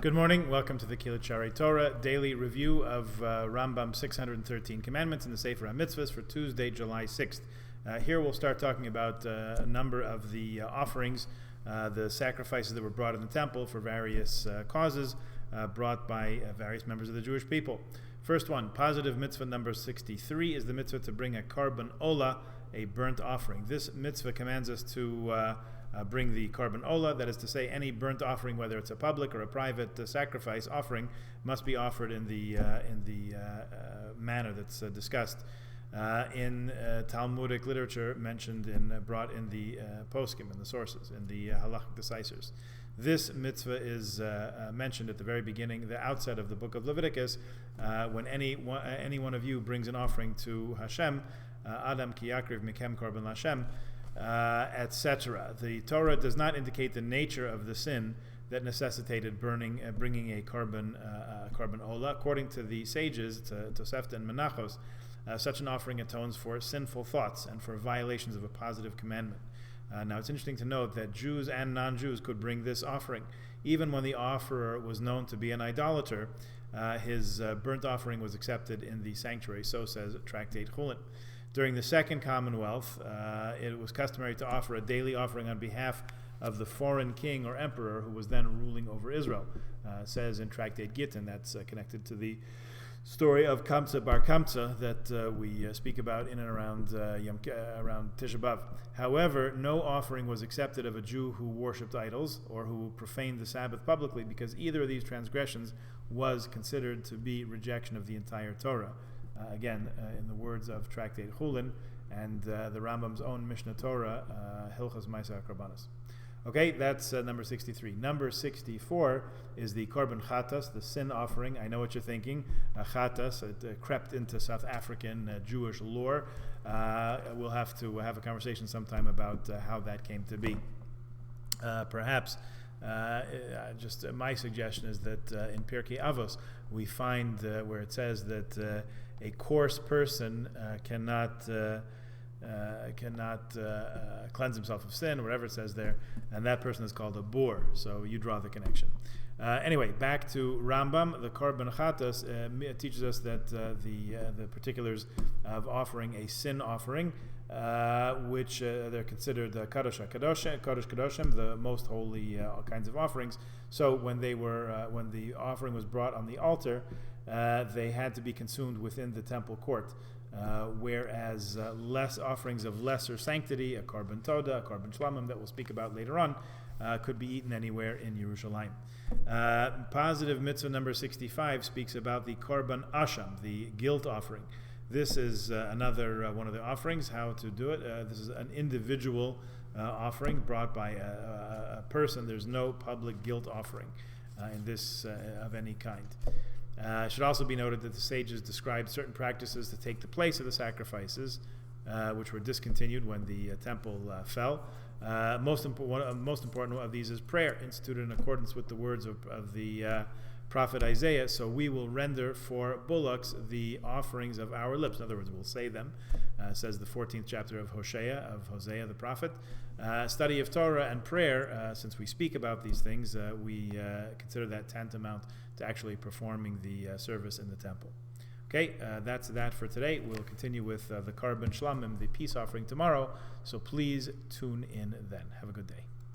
Good morning. Welcome to the Kilat Sharei Torah daily review of Rambam's 613 commandments in the Sefer HaMitzvot for Tuesday, July 6th. Here we'll start talking about a number of the offerings, the sacrifices that were brought in the temple for various causes brought by various members of the Jewish people. First one, positive mitzvah number 63, is the mitzvah to bring a korban olah, a burnt offering. This mitzvah commands us to bring the korban olah, that is to say, any burnt offering, whether it's a public or a private sacrifice offering, must be offered in the manner that's discussed in Talmudic literature, mentioned in brought in the poskim, in the sources, in the halachic decisors. This mitzvah is mentioned at the very beginning, the outset of the book of Leviticus, when any one of you brings an offering to Hashem, Adam ki yakriv mikem korban Hashem, etc. The Torah does not indicate the nature of the sin that necessitated bringing a korban olah. According to the sages, Tosefta and Menachos, such an offering atones for sinful thoughts and for violations of a positive commandment. Now it's interesting to note that Jews and non-Jews could bring this offering. Even when the offerer was known to be an idolater, his burnt offering was accepted in the sanctuary, so says Tractate Chulin. During the Second Commonwealth, it was customary to offer a daily offering on behalf of the foreign king or emperor who was then ruling over Israel. Says in Tractate Gittin, that's connected to the story of Kamsa Bar Kamsa that we speak about in and around around Tisha B'Av. However, no offering was accepted of a Jew who worshipped idols or who profaned the Sabbath publicly, because either of these transgressions was considered to be rejection of the entire Torah. Again, in the words of Tractate Chulin and the Rambam's own Mishnah Torah, Hilchos Ma'aseh HaKorbanos. Okay, that's number 63. Number 64 is the Korban Chatas, the sin offering. I know what you're thinking. Chatas, it crept into South African Jewish lore. We'll have to have a conversation sometime about how that came to be. Perhaps just my suggestion is that in Pirkei Avos we find where it says that a coarse person cannot cleanse himself of sin, or whatever it says there, and that person is called a boor. So you draw the connection. Anyway, back to Rambam. The Korban Chatas teaches us that the particulars of offering a sin offering, which they're considered Kadosh Kadoshim, the most holy kinds of offerings. So when the offering was brought on the altar, they had to be consumed within the temple court. Whereas less offerings of lesser sanctity, a korban toda, a korban shlamim that we'll speak about later on, could be eaten anywhere in Yerushalayim. Positive mitzvah number 65 speaks about the korban asham, the guilt offering. This is another one of the offerings. How to do it? This is an individual offering brought by a person. There's no public guilt offering in this of any kind. It should also be noted that the sages described certain practices to take the place of the sacrifices, which were discontinued when the temple fell. Most important of these is prayer, instituted in accordance with the words of the prophet Isaiah. So we will render for bullocks the offerings of our lips. In other words, we'll say them, says the 14th chapter of Hosea the prophet. Study of Torah and prayer, since we speak about these things, we consider that tantamount to actually performing the service in the temple. Okay, that's that for today. We'll continue with the korban shlamim, the peace offering, tomorrow, so please tune in then. Have a good day.